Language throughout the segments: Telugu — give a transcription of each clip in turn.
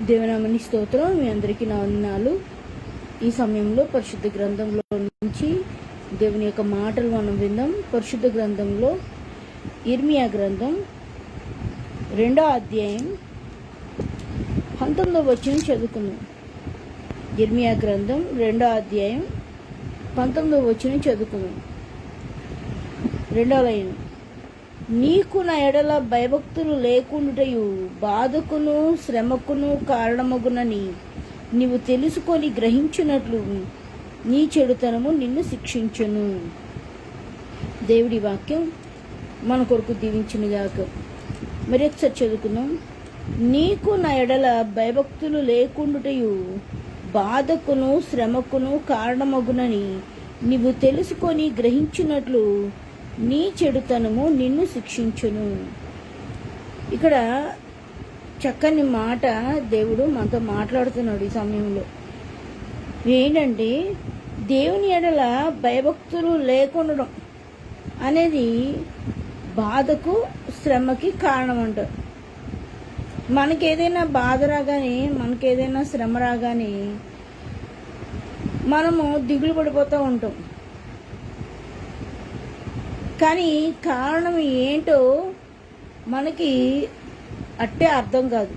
దేవునామని స్తోత్రం. మీ అందరికీ నా వందనాలు. ఈ సమయంలో పరిశుద్ధ గ్రంథంలో నుంచి దేవుని యొక్క మాటలు మనం విందాం. పరిశుద్ధ గ్రంథంలో ఇర్మియా గ్రంథం 2వ అధ్యాయం 19వ వచనం చదువుకుందాం. ఇర్మియా గ్రంథం 2వ అధ్యాయం 19వ వచనం చదువుకుందాం. 2వ లైన్: నీకు నా ఎడల భయభక్తులు లేకుండుటయు బాధకును శ్రమకును కారణమగునని నీవు తెలుసుకొని గ్రహించినట్లు నీ చెడుతనము నిన్ను శిక్షించును. దేవుడి వాక్యం మన కొరకు దీవించునుగాక. మరి ఒకసారి చదువుకుందాం. నీకు నా ఎడల భయభక్తులు లేకుండుటయు బాధకును శ్రమకును కారణమగునని నీవు తెలుసుకొని గ్రహించినట్లు నీ చెడుతనము నిన్ను శిక్షించును. ఇక్కడ చక్కని మాట దేవుడు మనతో మాట్లాడుతున్నాడు. ఈ సమయంలో ఏంటంటే, దేవుని ఎడల భయభక్తులు లేకుండడం అనేది బాధకు శ్రమకి కారణం అంటారు. మనకేదైనా బాధ రాగానే, మనకేదైనా శ్రమ రాగానే మనము దిగులు పడిపోతూ ఉంటాం. కానీ కారణం ఏంటో మనకి అట్టే అర్థం కాదు.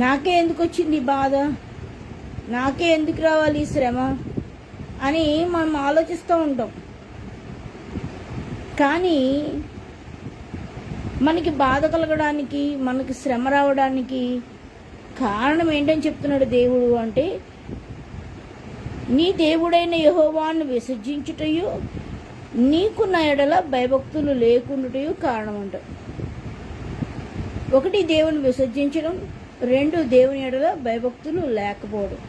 నాకే ఎందుకు వచ్చింది బాధ, నాకే ఎందుకు రావాలి శ్రమ అని మనం ఆలోచిస్తూ ఉంటాం. కానీ మనకి బాధ కలగడానికి, మనకి శ్రమ రావడానికి కారణం ఏంటని చెప్తున్నాడు దేవుడు. అంటే నీ దేవుడైన యెహోవాను విసర్జించుటయు నీకు నా ఎడల భయభక్తులు లేకుండుటయు కారణం అంట. ఒకటి, దేవుని విసర్జించడం. 2, దేవుని ఎడల భయభక్తులు లేకపోవడం.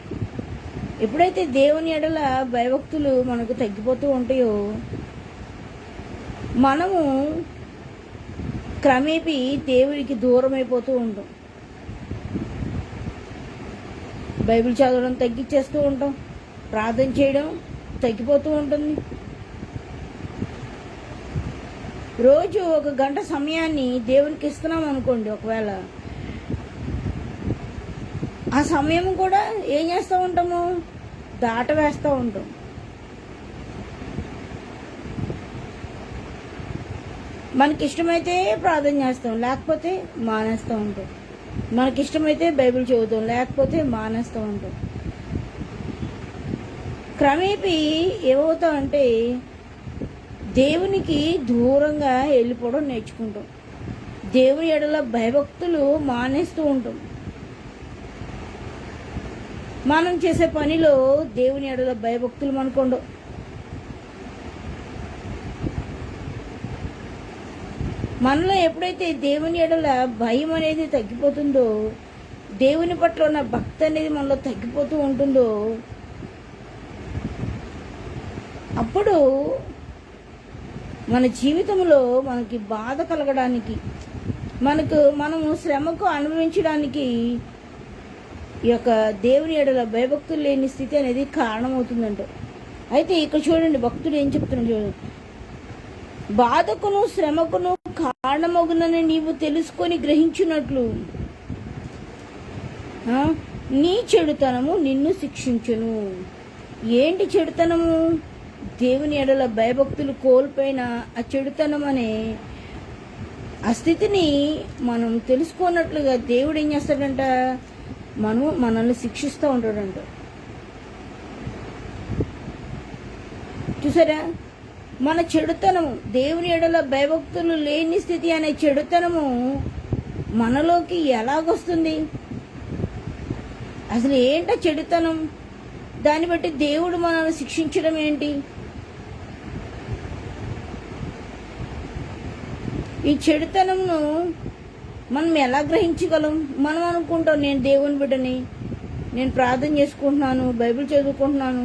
ఎప్పుడైతే దేవుని ఎడల భయభక్తులు మనకు తగ్గిపోతూ ఉంటాయో మనము క్రమేపీ దేవునికి దూరం అయిపోతూ ఉంటాం. బైబిల్ చదవడం తగ్గించేస్తూ ఉంటాం. ప్రార్థన చేయడం తగ్గిపోతూ ఉంటుంది. రోజు 1 గంట సమయాన్ని దేవునికి ఇస్తున్నాం అనుకోండి, ఒకవేళ ఆ సమయం కూడా ఏం చేస్తూ ఉంటాము, దాటవేస్తూ ఉంటాం. మనకిష్టమైతే ప్రార్థన చేస్తాం, లేకపోతే మానేస్తూ ఉంటాం. మనకిష్టమైతే బైబిల్ చదువుతాం, లేకపోతే మానేస్తూ ఉంటాం. క్రమేపీ ఏమవుతామంటే దేవునికి దూరంగా వెళ్ళిపోవడం నేర్చుకుంటాం. దేవుని ఎడల భయభక్తులు మానేస్తూ ఉంటాం. మనం చేసే పనిలో దేవుని ఎడల భయభక్తులు మనకుండవు. మనలో ఎప్పుడైతే దేవుని ఎడల భయం అనేది తగ్గిపోతుందో, దేవుని పట్ల ఉన్న భక్తి అనేది మనలో తగ్గిపోతూ ఉంటుందో, అప్పుడు మన జీవితంలో మనకి బాధ కలగడానికి, మనము శ్రమకు అనుభవించడానికి ఈ యొక్క దేవుని ఎడల భయభక్తులు లేని స్థితి అనేది కారణమవుతుందంట. అయితే ఇక్కడ చూడండి, భక్తుడు ఏం చెప్తున్నాడు చూడండి. బాధకును శ్రమకును కారణమగునని నీవు తెలుసుకొని గ్రహించినట్లు నీ చెడుతనము నిన్ను శిక్షించును. ఏంటి చెడుతనము? దేవుని ఎడల భయభక్తులు కోల్పోయిన ఆ చెడుతనం అనే ఆ స్థితిని మనం తెలుసుకున్నట్లుగా దేవుడు ఏం చేస్తాడంట, మనల్ని శిక్షిస్తూ ఉంటాడంట. చూసారా, మన చెడుతనము, దేవుని ఎడల భయభక్తులు లేని స్థితి అనే చెడుతనము మనలోకి ఎలాగొస్తుంది? అసలు ఏంటో చెడుతనం? దాన్ని బట్టి దేవుడు మనల్ని శిక్షించడం ఏంటి? ఈ చెడుతనంను మనం ఎలా గ్రహించగలం? మనం అనుకుంటాం, నేను దేవుని బిడ్డని, నేను ప్రార్థన చేసుకుంటున్నాను, బైబిల్ చదువుకుంటున్నాను,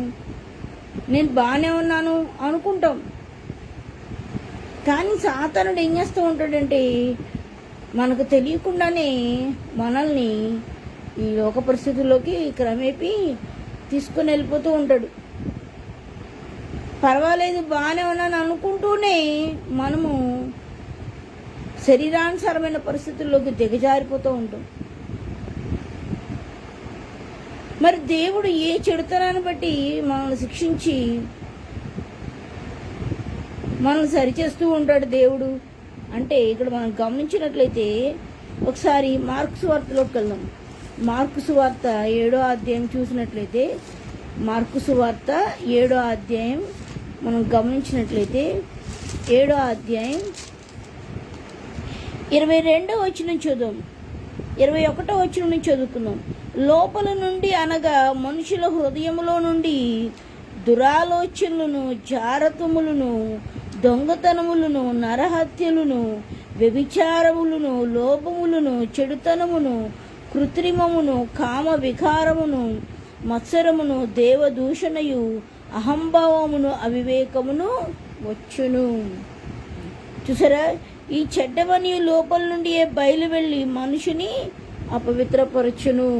నేను బాగానే ఉన్నాను అనుకుంటాం. కానీ సాతానుడు ఏం చేస్తూ ఉంటాడంటే, మనకు తెలియకుండానే మనల్ని ఈ లోక పరిస్థితుల్లోకి క్రమేపీ తీసుకుని వెళ్ళిపోతూ ఉంటాడు. పర్వాలేదు, బాగానే ఉన్నాను అనుకుంటూనే మనము శరీరానుసారమైన పరిస్థితుల్లోకి దిగజారిపోతూ ఉంటాం. మరి దేవుడు ఏ చెడుతనాన్ని బట్టి మనల్ని శిక్షించి మనల్ని సరిచేస్తూ ఉంటాడు దేవుడు అంటే ఇక్కడ మనం గమనించినట్లయితే ఒకసారి మార్కు సువార్తలోకి వెళ్దాం. మార్కు సువార్త 7వ అధ్యాయం చూసినట్లయితే మార్కు సువార్త 7వ అధ్యాయం మనం గమనించినట్లయితే 7వ అధ్యాయం 22వ వచనం చదువు, 21వ వచనం నుంచి చదువుకుందాం. లోపల నుండి అనగా మనుషుల హృదయములో నుండి దురాలోచనలను, జారత్వములను, దొంగతనములను, నరహత్యలను, వ్యభిచారములను, లోపములను, చెడుతనమును, కృత్రిమమును, కామ వికారమును, మత్సరమును, దేవదూషణయు, అహంభావమును, అవివేకమును వచ్చును. చూసారా, ఈ చెడ్డవని లోపల నుండి బయలు వెళ్ళి మనిషిని అపవిత్రపరచును.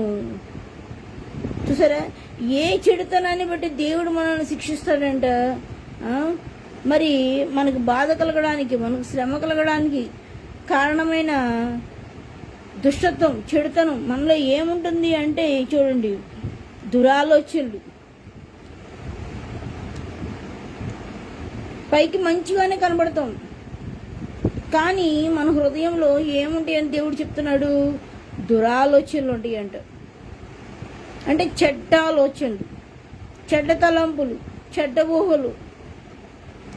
చూసారా, ఏ చెడుతనాన్ని బట్టి దేవుడు మనల్ని శిక్షిస్తాడంట. మరి మనకు బాధ కలగడానికి, మనకు శ్రమ కలగడానికి కారణమైన దుష్టత్వం, చెడుతనం మనలో ఏముంటుంది అంటే చూడండి, దురాలోచనలు. పైకి మంచిగానే కనబడతాం, కానీ మన హృదయంలో ఏముంటాయి అని దేవుడు చెప్తున్నాడు, దురాలోచనలు ఉంటాయి అంట. అంటే చెడ్డ ఆలోచనలు, చెడ్డ తలంపులు, చెడ్డ ఊహలు,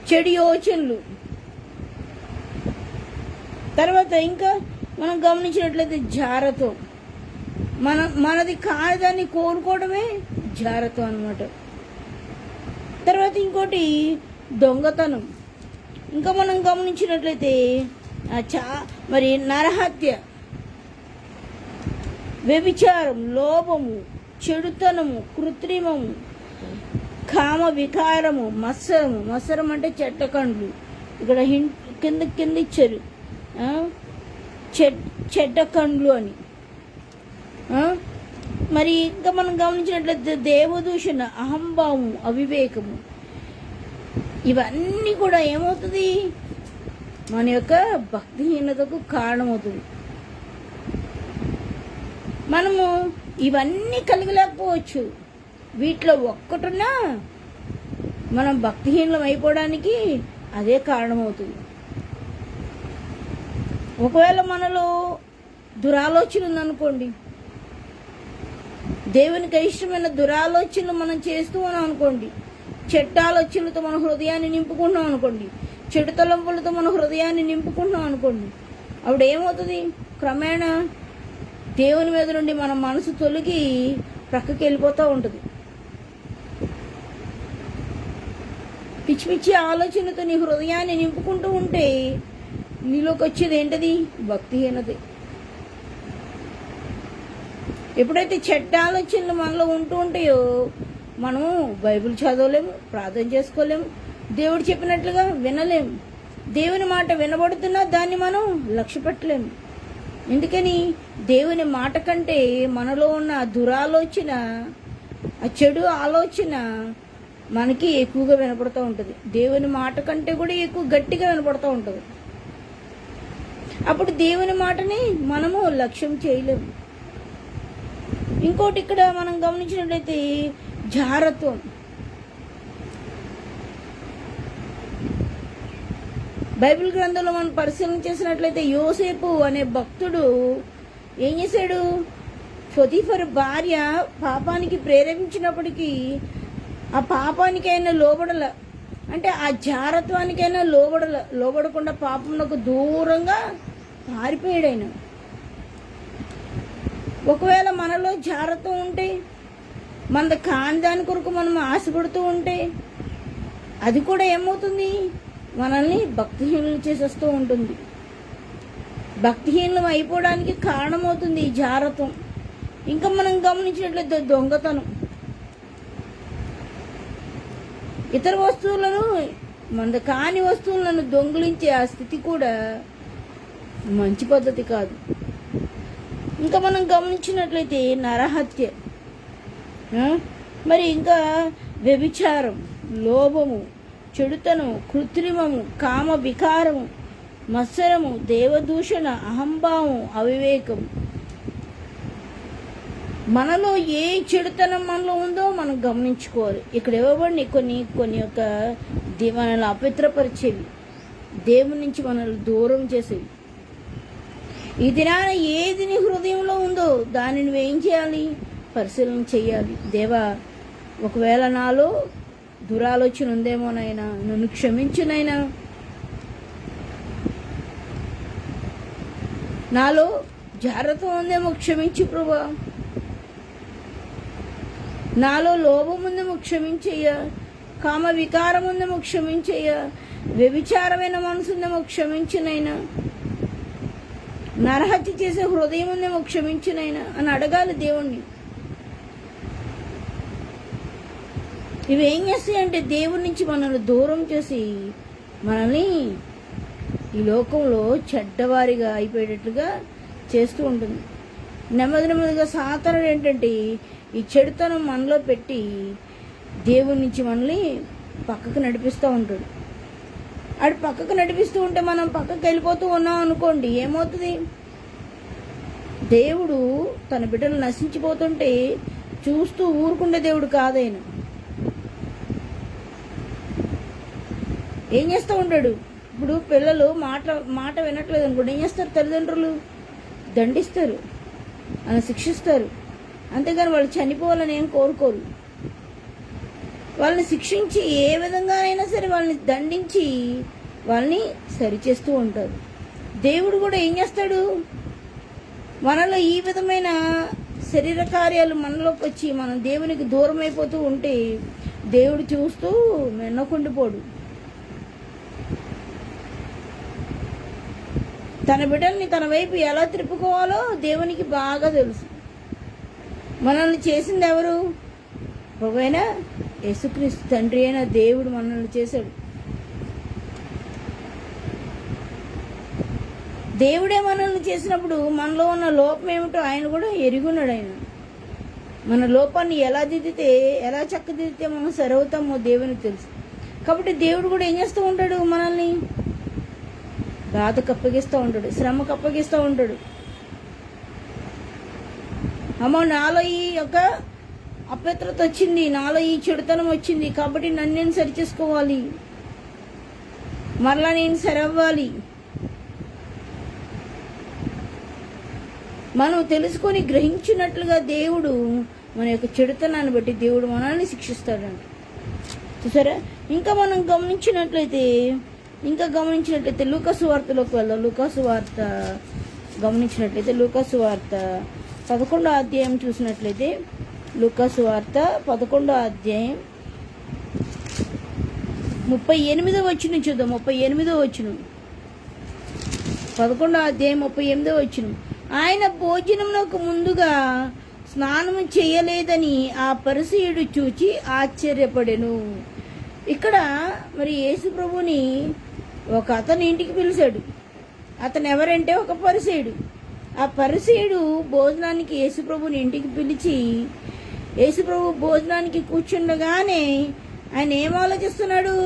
చెడు యోచనలు. తర్వాత ఇంకా మనం గమనించినట్లయితే జారత్వం, మనది కానిదాన్ని కోరుకోవడమే జారత్వం అన్నమాట. తర్వాత ఇంకోటి దొంగతనం. ఇంకా మనం గమనించినట్లయితే మరి నరహత్య, వ్యభిచారం, లోభము, చెడుతనము, కృత్రిమము, కామ వికారము, మత్సరము. మత్సరం అంటే చెడ్డకండ్లు, ఇక్కడ కింద ఇచ్చారు చెడ్డ కండ్లు అని. మరి ఇంకా మనం గమనించినట్లయితే దేవదూషణ, అహంభావము, అవివేకము. ఇవన్నీ కూడా ఏమవుతుంది, మన యొక్క భక్తిహీనతకు కారణమవుతుంది. మనము ఇవన్నీ కలిగలేకపోవచ్చు, వీటిలో ఒక్కటున్నా మనం భక్తిహీనం అయిపోవడానికి అదే కారణమవుతుంది. ఒకవేళ మనలో దురాలోచన ఉందనుకోండి, దేవునికి ఇష్టమైన దురాలోచనలు మనం చేస్తూ ఉన్నాం అనుకోండి, చెడ్డ ఆలోచనలతో మన హృదయాన్ని నింపుకుంటున్నాం అనుకోండి, చెడు తలంపులతో మన హృదయాన్ని నింపుకుంటున్నాం అనుకోండి, అప్పుడు ఏమవుతుంది, క్రమేణా దేవుని మీద నుండి మన మనసు తొలగి ప్రక్కకి వెళ్ళిపోతూ ఉంటుంది. పిచ్చి పిచ్చి ఆలోచనతో నీ హృదయాన్ని నింపుకుంటూ ఉంటే నీలోకి వచ్చేది ఏంటది, భక్తిహీనత. ఎప్పుడైతే చెడ్డ ఆలోచనలు మనలో ఉంటూ ఉంటాయో మనము బైబిల్ చదవలేము, ప్రార్థన చేసుకోలేము, దేవుడు చెప్పినట్లుగా వినలేము, దేవుని మాట వినబడుతున్నా దాన్ని మనం లక్ష్య పెట్టలేము. ఎందుకని, దేవుని మాట కంటే మనలో ఉన్న దురాలోచన, ఆ చెడు ఆలోచన మనకి ఎక్కువగా వినపడుతూ ఉంటుంది. దేవుని మాట కంటే కూడా ఎక్కువ గట్టిగా వినపడుతూ ఉంటుంది. అప్పుడు దేవుని మాటని మనము లక్ష్యం చేయలేము. ఇంకోటి ఇక్కడ మనం గమనించినట్లయితే జారత్వం. బైబిల్ గ్రంథంలో మనం పరిశీలన చేసినట్లయితే యోసేపు అనే భక్తుడు ఏం చేశాడు, పొతిఫర్ భార్య పాపానికి ప్రేరేపించినప్పటికీ ఆ పాపానికైనా లోబడల, అంటే ఆ జారత్వానికైనా లోబడకుండా పాపంలోకి దూరంగా పారిపోయాడు ఆయన. ఒకవేళ మనలో జారత్వం ఉంటే, మన కాని దాని కొరకు మనం ఆశపడుతూ ఉంటే, అది కూడా ఏమవుతుంది, మనల్ని భక్తిహీనులు చేసేస్తూ ఉంటుంది. భక్తిహీనులు అయిపోవడానికి కారణమవుతుంది ఈ జారత్వం. ఇంకా మనం గమనించినట్లయితే దొంగతనం. ఇతర వస్తువులను, మన కాని వస్తువులను దొంగిలించే ఆ స్థితి కూడా మంచి పద్ధతి కాదు. ఇంకా మనం గమనించినట్లయితే నరహత్య, మరి ఇంకా వ్యభిచారం, లోభము, చెడుతనం, కృత్రిమము, కామ వికారము, మత్సరము, దేవదూషణ, అహంభావం, అవివేకం. మనలో ఏ చెడుతనం మనలో ఉందో మనం గమనించుకోవాలి. ఇక్కడ ఇవ్వబడిన కొన్ని యొక్క మనల్ని అపవిత్రపరిచేవి, దేవుని నుంచి మనల్ని దూరం చేసేవి. ఈ దినాన ఏది నీ హృదయంలో ఉందో దాన్ని నువ్వేం చేయాలి? పరిశీలన చేయాలి. దేవా, ఒకవేళ నాలో దురాలోచన ఉందేమోనైనా నన్ను క్షమించునైనా, నాలో జాగ్రత్త ఉందేమో క్షమించు ప్రభా, నాలో లోభం ఉందేమో క్షమించయ్యా, కామ వికారం ఉందేమో క్షమించయ్యా, వ్యభిచారమైన మనసు ఉందేమో క్షమించునైనా, నరహత్య చేసే హృదయం ఉందేమో క్షమించునైనా అని అడగాలి దేవుణ్ణి. ఇవి ఏం చేస్తాయంటే దేవుడి నుంచి మనల్ని దూరం చేసి మనల్ని ఈ లోకంలో చెడ్డవారిగా అయిపోయేటట్లుగా చేస్తూ ఉంటుంది. నెమ్మదిగా సాతానుడు ఏంటంటే ఈ చెడుతనం మనలో పెట్టి దేవుడి నుంచి మనల్ని పక్కకు నడిపిస్తూ ఉంటాడు. ఆడు పక్కకు నడిపిస్తూ ఉంటే మనం పక్కకు వెళ్ళిపోతూ ఉన్నాం అనుకోండి, ఏమవుతుంది? దేవుడు తన బిడ్డలు నశించిపోతుంటే చూస్తూ ఊరుకుండే దేవుడు కాదైనా ఏం చేస్తూ ఉంటాడు? ఇప్పుడు పిల్లలు మాట వినట్లేదు అనుకోండి, ఏం చేస్తారు? తల్లిదండ్రులు దండిస్తారు, అలా శిక్షిస్తారు. అంతేగాని వాళ్ళు చనిపోవాలని ఏం కోరుకోరు. వాళ్ళని శిక్షించి ఏ విధంగా అయినా సరే వాళ్ళని దండించి వాళ్ళని సరిచేస్తూ ఉంటారు. దేవుడు కూడా ఏం చేస్తాడు? మనలో ఈ విధమైన శరీర కార్యాలు మనలోకి వచ్చి మనం దేవునికి దూరం అయిపోతూ ఉంటే దేవుడు చూస్తూ మెన్నకుండిపోడు. తన బిడ్డల్ని తన వైపు ఎలా తిప్పుకోవాలో దేవునికి బాగా తెలుసు. మనల్ని చేసింది ఎవరు? ప్రభువైన యేసుక్రీస్తు, తండ్రి అయిన దేవుడు మనల్ని చేశాడు. దేవుడే మనల్ని చేసినప్పుడు మనలో ఉన్న లోపం ఏమిటో ఆయన కూడా ఎరుగున్నాడు. ఆయన మన లోపాన్ని ఎలా చక్కదిద్దితే మనం సరవుతామో దేవునికి తెలుసు. కాబట్టి దేవుడు కూడా ఏం చేస్తూ ఉంటాడు? మనల్ని బాధకు అప్పగిస్తూ ఉంటాడు, శ్రమకు అప్పగిస్తూ ఉంటాడు. అమ్మో, నాలో ఈ యొక్క అపవిత్రత వచ్చింది, నాలో ఈ చెడుతనం వచ్చింది, కాబట్టి నన్ను నేను సరిచేసుకోవాలి, మరలా నేను సరవ్వాలి. మనం తెలుసుకొని గ్రహించినట్లుగా దేవుడు మన యొక్క చెడుతనాన్ని బట్టి దేవుడు మనల్ని శిక్షిస్తాడంట. చూసారా? ఇంకా మనం గమనించినట్లయితే లూకాసు వార్తలోకి వెళ్దాం. లూకాసు వార్త గమనించినట్లయితే లూకాసు వార్త 11వ అధ్యాయం చూసినట్లయితే లూకాసు వార్త 11వ అధ్యాయం 38వ వచనం చూద్దాం. 38వ వచనం, 11వ అధ్యాయం 38వ వచనం. ఆయన భోజనమునకు ముందుగా స్నానము చేయలేదని ఆ పరిసయ్యుడు చూచి ఆశ్చర్యపడెను. ఇక్కడ మరి యేసు ప్రభుని ఒక అతని ఇంటికి పిలిచాడు. అతను ఎవరంటే ఒక పరిసయ్యుడు. ఆ పరిసయ్యుడు భోజనానికి యేసు ప్రభుని ఇంటికి పిలిచి యేసు ప్రభు భోజనానికి కూర్చుండగానే ఆయన ఏం ఆలోచిస్తున్నాడు?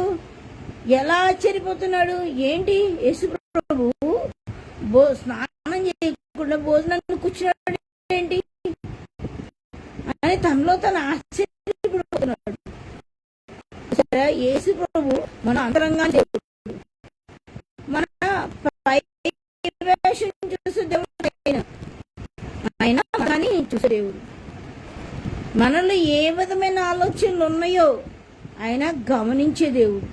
ఎలా ఆశ్చర్యపోతున్నాడు? ఏంటి, యేసు ప్రభు స్నానం చేయకుండా భోజనానికి కూర్చున్నాడు ఏంటి అని తనలో తను ఆశ్చర్యపడిపోతున్నాడు. యేసు ప్రభు మన అంతరంగా మన చూసే దేవుడు ఆయన కానీ చూసే దేవుడు. మనలో ఏ విధమైన ఆలోచనలు ఉన్నాయో ఆయన గమనించే దేవుడు.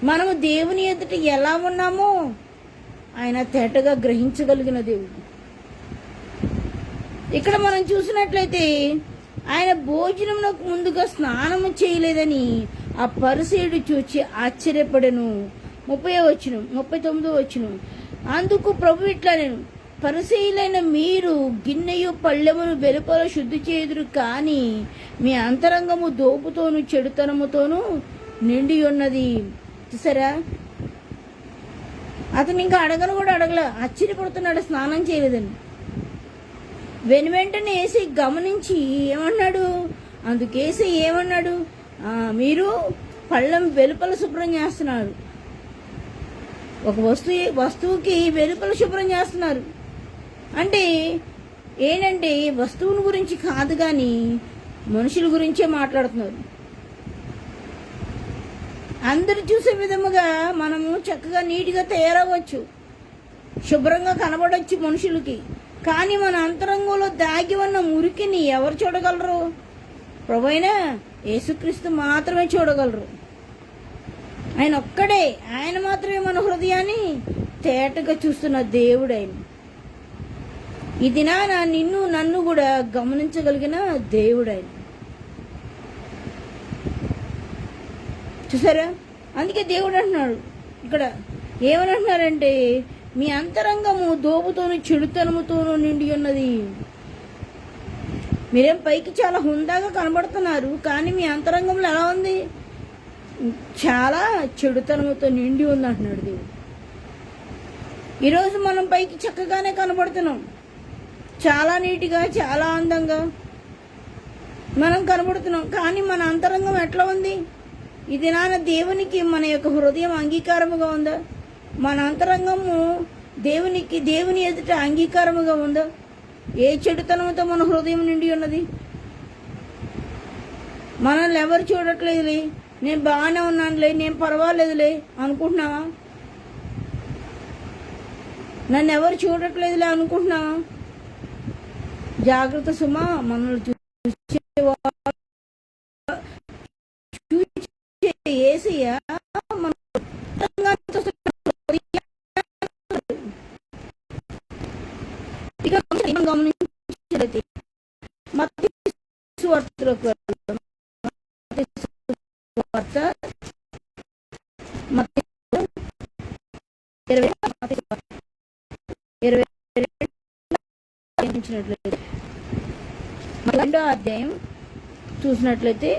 మనము దేవుని ఎదుట ఎలా ఉన్నామో ఆయన తేటగా గ్రహించగలిగిన దేవుడు. ఇక్కడ మనం చూసినట్లయితే ఆయన భోజనమునకు ముందుగా స్నానము చేయలేదని ఆ పరిసయ్యుడు చూచి ఆశ్చర్యపడెను. 30వ వచనం, 39వ వచనం. అందుకు ప్రభు ఇట్లా, నేను పరిసయ్యులైన మీరు గిన్నెయు పళ్ళెమును వెలుపల శుద్ధి చేయుదురు, కానీ మీ అంతరంగము దోపుతోను చెడుతనముతోనూ నిండి ఉన్నది. చూసారా? అతను ఇంకా అడగల, ఆశ్చర్యపడుతున్నాడు స్నానం చేయలేదని. వెంటనే వేసి గమనించి ఏమన్నాడు? అందుకేసి ఏమన్నాడు? మీరు పళ్ళెం వెలుపల శుభ్రం చేస్తున్నారు, ఒక వస్తువుకి వెలుపల శుభ్రం చేస్తున్నారు. అంటే ఏంటంటే వస్తువుల గురించి కాదు కానీ మనుషుల గురించే మాట్లాడుతున్నారు. అందరు చూసే విధముగా మనము చక్కగా నీట్గా తయారవ్వచ్చు, శుభ్రంగా కనబడవచ్చు మనుషులకి. కానీ మన అంతరంగంలో దాగి ఉన్న మురికిని ఎవరు చూడగలరు? ప్రభువైన యేసుక్రీస్తు మాత్రమే చూడగలరు. ఆయన ఒక్కడే, ఆయన మాత్రమే మన హృదయాన్ని తేటగా చూస్తున్న దేవుడు ఆయన. ఈ దినాన నిన్ను నన్ను కూడా గమనించగలిగిన దేవుడు ఆయన. చూసారా? అందుకే దేవుడు అంటున్నాడు ఇక్కడ, ఏమని అంటున్నారంటే, మీ అంతరంగము దోపుతోనూ చెడుతనముతోనూ నిండి ఉన్నది. మీరేం పైకి చాలా హుందాగా కనబడుతున్నారు, కానీ మీ అంతరంగంలో ఎలా ఉంది? చాలా చెడుతనముతో నిండి ఉంది అంటున్నాడు దేవుడు. ఈరోజు మనం పైకి చక్కగానే కనబడుతున్నాం, చాలా నీట్గా, చాలా అందంగా మనం కనబడుతున్నాం, కానీ మన అంతరంగం ఎట్లా ఉంది? ఇది దేవునికి మన యొక్క హృదయం అంగీకారముగా ఉందా? మన అంతరంగము దేవుని ఎదుట అంగీకారముగా ఉందా? ఏ చెడుతనంతో మన హృదయం నిండి ఉన్నది? మనల్ని ఎవరు చూడట్లేదులే, నేను బాగానే ఉన్నానులే, నేను పర్వాలేదులే అనుకుంటున్నావా? నన్ను ఎవరు చూడట్లేదులే అనుకుంటున్నావా? జాగ్రత్త సుమా. మనల్ని ఏసయ్య మన గమనించలేదు. రెండో అధ్యాయం చూసినట్లయితే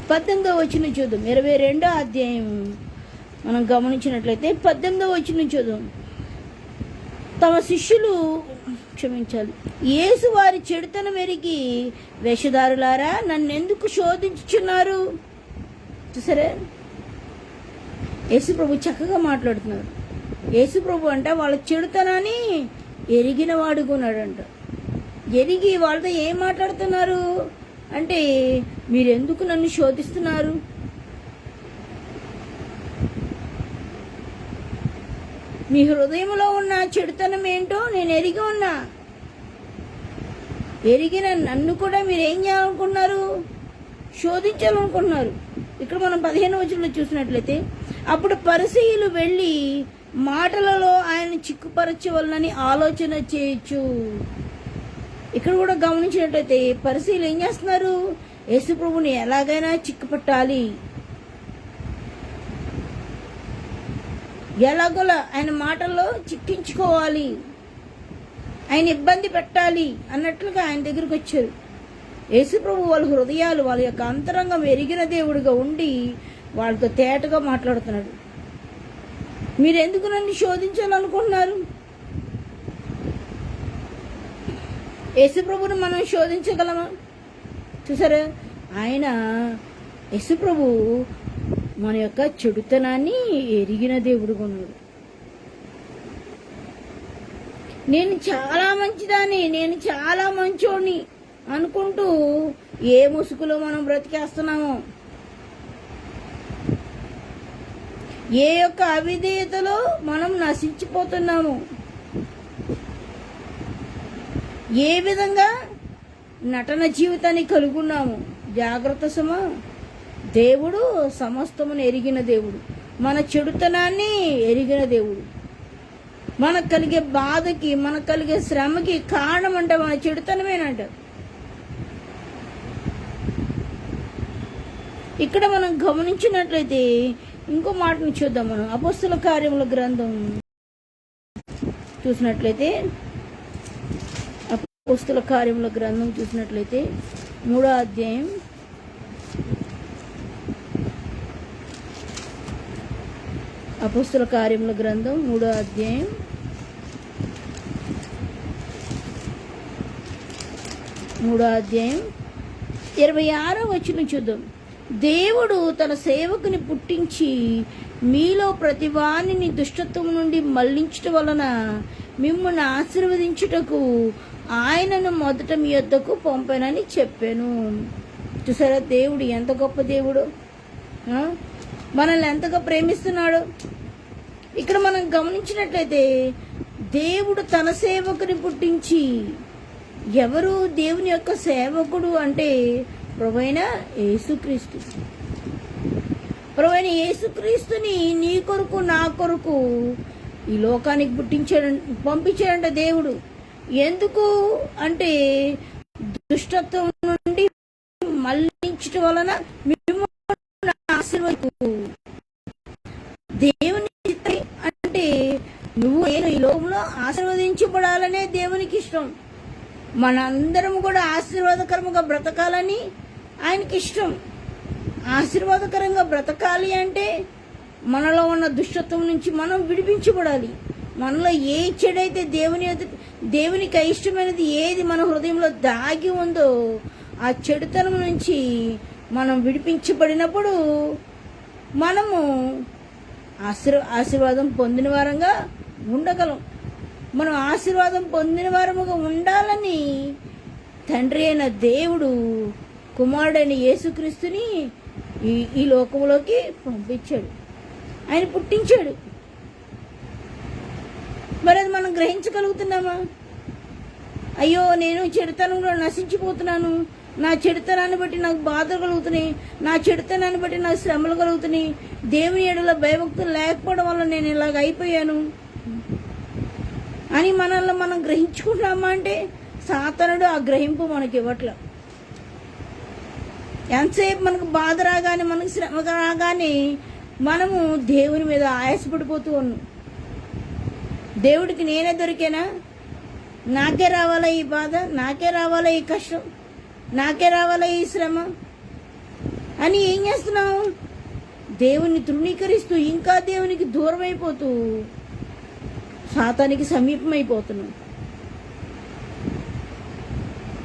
18వ వచనం చూద్దాం. 22వ అధ్యాయం మనం గమనించినట్లయితే 18వ వచనం చూద్దాం. తమ శిష్యులు యేసు వారి చెడుతనం ఎరిగి, వేషధారులారా నన్నెందుకు శోధించుచున్నారు? చూసారా? యేసు ప్రభు చక్కగా మాట్లాడుతున్నారు. యేసు ప్రభు అంట వాళ్ళ చెడుతనాన్ని ఎరిగిన వాడుకున్నాడంట. ఎరిగి వాళ్ళతో ఏం మాట్లాడుతున్నారు అంటే, మీరెందుకు నన్ను శోధిస్తున్నారు? మీ హృదయంలో ఉన్న చెడుతనం ఏంటో నేను ఎరిగి ఉన్నా. ఎరిగిన నన్ను కూడా మీరు ఏం చేయాలనుకుంటున్నారు? శోధించాలనుకుంటున్నారు. ఇక్కడ మనం 15వ వచనంలో చూసినట్లయితే, అప్పుడు పరిసయ్యులు వెళ్ళి మాటలలో ఆయన చిక్కుపరచవలనని ఆలోచన చేయొచ్చు. ఇక్కడ కూడా గమనించినట్లయితే పరిసయ్యులు ఏం చేస్తున్నారు? యేసు ప్రభుని ఎలాగైనా చిక్కుపట్టాలి, ఎలాగోలా ఆయన మాటల్లో చిక్కించుకోవాలి, ఆయన ఇబ్బంది పెట్టాలి అన్నట్లుగా ఆయన దగ్గరికి వచ్చారు. యేసు ప్రభు వాళ్ళ హృదయాలు, వాళ్ళ యొక్క అంతరంగం ఎరిగిన దేవుడిగా ఉండి వాళ్ళతో తేటగా మాట్లాడుతున్నాడు. మీరెందుకు నన్ను శోధించాలనుకుంటున్నారు? యేసు ప్రభుని మనం శోధించగలమా? చూసారా? ఆయన యేసు ప్రభు మన యొక్క చెడుతనాన్ని ఎరిగిన దేవుడుగా ఉన్నాడు. నేను చాలా మంచిదాన్ని, నేను చాలా మంచోడిని అనుకుంటూ ఏ ముసుగులో మనం బ్రతికేస్తున్నామో, ఏ యొక్క అవిధేయతలో మనం నశించిపోతున్నాము, ఏ విధంగా నటన జీవితాన్ని కలుగున్నాము. జాగ్రత్త సుమా. దేవుడు సమస్తమును ఎరిగిన దేవుడు, మన చెడుతనాన్ని ఎరిగిన దేవుడు. మనకు కలిగే బాధకి, మనకు కలిగే శ్రమకి కారణం అంటే మన చెడుతనమేనంట. ఇక్కడ మనం గమనించినట్లయితే ఇంకో మాటను చూద్దాం. మనం అపోస్తల కార్యముల గ్రంథం చూసినట్లయితే, అపోస్తల కార్యముల గ్రంథం చూసినట్లయితే 3వ అధ్యాయం 26వ వచనం చూద్దాం. దేవుడు తన సేవకుని పుట్టించి మీలో ప్రతివానిని దుష్టత్వం నుండి మళ్లించటం వలన మిమ్మల్ని ఆశీర్వదించుటకు ఆయనను మొదట మీ యొద్దకు పంపానని చెప్పాను. చూసారా, దేవుడు ఎంత గొప్ప దేవుడు, మనల్ని ఎంతగా ప్రేమిస్తున్నాడు. ఇక్కడ మనం గమనించినట్లయితే దేవుడు తన సేవకుని పుట్టించి, ఎవరు దేవుని యొక్క సేవకుడు అంటే ప్రభువైన యేసుక్రీస్తు. ప్రభువైన యేసుక్రీస్తుని నీ కొరకు నా కొరకు ఈ లోకానికి పంపించాడంట దేవుడు. ఎందుకు అంటే దుష్టత్వం నుండి మళ్లించటం వలన మిమ్మల్ని ఆశీర్వదించు. దేవుని అంటే నేను ఈ లోకంలో ఆశీర్వదించబడాలనే దేవునికి ఇష్టం. మనందరం కూడా ఆశీర్వాదకరంగా బ్రతకాలని ఆయనకి ఇష్టం. ఆశీర్వాదకరంగా బ్రతకాలి అంటే మనలో ఉన్న దుష్టత్వం నుంచి మనం విడిపించబడాలి. మనలో ఏ చెడైతే దేవునికి అయిష్టమైనది ఏది మన హృదయంలో దాగి ఉందో ఆ చెడుతనం నుంచి మనం విడిపించబడినప్పుడు మనము ఆశీర్వాదం పొందిన వారంగా ఉండగలం. మనం ఆశీర్వాదం పొందిన వారముగా ఉండాలని తండ్రి అయిన దేవుడు కుమారుడైన యేసుక్రీస్తుని ఈ లోకంలోకి పంపించాడు, ఆయన పుట్టించాడు. మరి అది మనం గ్రహించగలుగుతున్నామా? అయ్యో, నేను చెడుతనంలో నశించిపోతున్నాను, నా చెడుతనాన్ని బట్టి నాకు బాధలు కలుగుతున్నాయి, నా చెడుతనాన్ని బట్టి నాకు శ్రమలు కలుగుతున్నాయి, దేవుని ఎడల భయభక్తులు లేకపోవడం వల్ల నేను ఇలాగ అయిపోయాను అని మనల్ని మనం గ్రహించుకుంటున్నామా అంటే సాతానుడు ఆ గ్రహింపు మనకి ఇవ్వట్లే. ఎంతసేపు మనకు బాధ రాగానే, మనకు శ్రమ రాగానే మనము దేవుని మీద ఆయాసపడిపోతూ ఉన్నాం. దేవుడికి నేనే దొరికేనా, నాకే రావాలా ఈ బాధ, నాకే రావాలా ఈ కష్టం, నాకే రావాలా ఈ శ్రమ అని ఏం చేస్తున్నావు? దేవుని తృణీకరిస్తూ ఇంకా దేవునికి దూరం అయిపోతూ సాతానికి సమీపమైపోతున్నాం.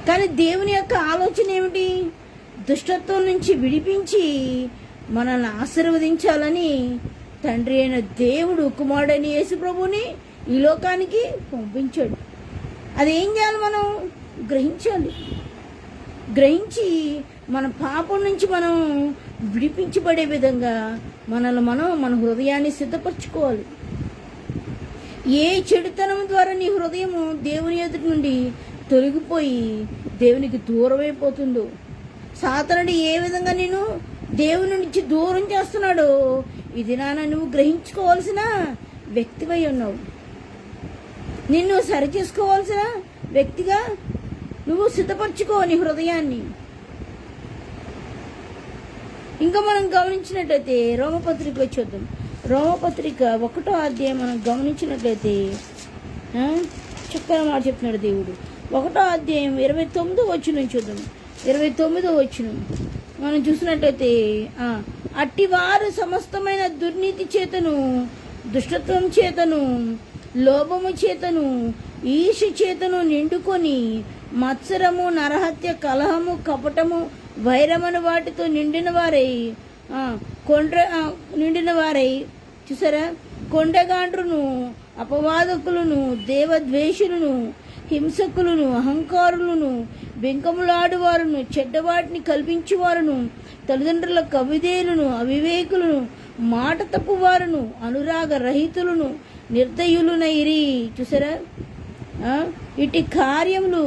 కానీ దేవుని యొక్క ఆలోచన ఏమిటి? దుష్టత్వం నుంచి విడిపించి మనల్ని ఆశీర్వదించాలని తండ్రి అయిన దేవుడు కుమారుడైన యేసు ప్రభువుని ఈ లోకానికి పంపించాడు. అదేం చేయాలి? మనం గ్రహించాలి. గ్రహించి మన పాపం నుంచి మనం విడిపించబడే విధంగా మనల్ని మన హృదయాన్ని సిద్ధపరచుకోవాలి. ఏ చెడుతనం ద్వారా నీ హృదయము దేవుని ఎదుటి నుండి తొలగిపోయి దేవునికి దూరం అయిపోతుందో, సాతానుడు ఏ విధంగా నేను దేవుని నుంచి దూరం చేస్తున్నాడో ఇది నువ్వు గ్రహించుకోవాల్సిన వ్యక్తివై ఉన్నావు. నిన్ను సరి చేసుకోవాల్సిన వ్యక్తిగా నువ్వు సిద్ధపరచుకో నీ హృదయాన్ని. ఇంకా మనం గమనించినట్లయితే రోమపత్రిక వచ్చేద్దాం. రోమపత్రిక 1వ అధ్యాయం మనం గమనించినట్లయితే చక్కగా మాట చెప్తున్నాడు దేవుడు. 1వ అధ్యాయం 29వ వచనం చూద్దాం. 29వ వచనం మనం చూసినట్లయితే, అట్టివారు సమస్తమైన దుర్నీతి చేతను, దుష్టత్వం చేతను, లోభము చేతను, ఈర్ష చేతను నిండుకొని మత్సరము, నరహత్య, కలహము, కపటము, వైరమను వాటితో నిండిన వారై చూసారా, కొండగాండ్రును, అపవాదకులను, దేవద్వేషులను, హింసకులను, అహంకారులను, బెంకములాడువారును, చెడ్డవాటిని కల్పించువారును, తల్లిదండ్రుల కవిదేలును, అవివేకులను, మాట తప్పువారును, అనురాగ రహితులను, నిర్దయులునైరి. చూసారా, ఇటు కార్యములు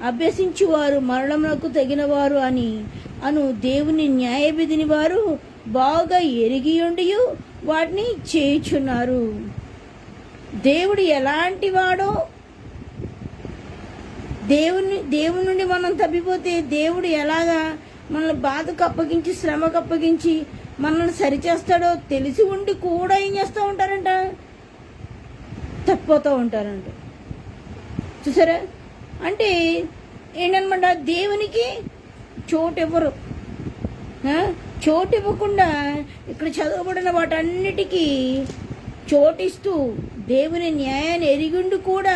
అభ్యసించువారు మరణమునకు తగినవారు అను దేవుని న్యాయ విధిని వారు బాగా ఎరిగియుండి వాటిని చేయుచున్నారు. దేవుడు ఎలాంటి వాడో, దేవుని నుండి మనం తప్పిపోతే దేవుడు ఎలాగా మనల్ని బాధకు అప్పగించి, శ్రమకు అప్పగించి మనల్ని సరిచేస్తాడో తెలిసి ఉండి కూడా ఏం చేస్తూ ఉంటారంట? తప్పిపోతూ ఉంటారంట. చూసారా, అంటే ఏంటనమాట, దేవునికి చోటు ఇవ్వరు. చోటు ఇవ్వకుండా ఇక్కడ చదవబడిన వాటన్నిటికీ చోటిస్తూ దేవుని న్యాయాన్ని ఎరిగిండు కూడా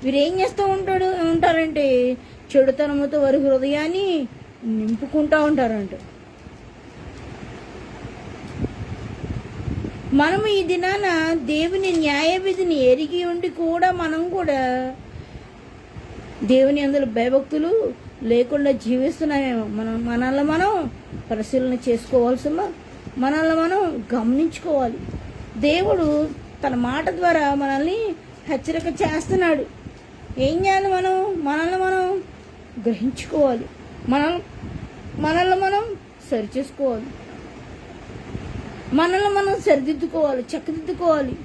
వీరేం చేస్తూ ఉంటారంటే చెడుతనముతో వారి హృదయాన్ని నింపుకుంటూ ఉంటారంట. మనము ఈ దినాన దేవుని న్యాయ విధిని ఎరిగి ఉండి కూడా మనం కూడా దేవుని అందులో భయభక్తులు లేకుండా జీవిస్తున్నామేమో. మనల్ని మనం పరిశీలన చేసుకోవాల్సిన, మనల్ని మనం గమనించుకోవాలి. దేవుడు తన మాట ద్వారా మనల్ని హెచ్చరిక చేస్తున్నాడు. ఏం చేయాలి? మనల్ని మనం గ్రహించుకోవాలి, మనల్ని మనం సరిచేసుకోవాలి, మనల్ని మనం సరిదిద్దుకోవాలి, చక్కదిద్దుకోవాలి.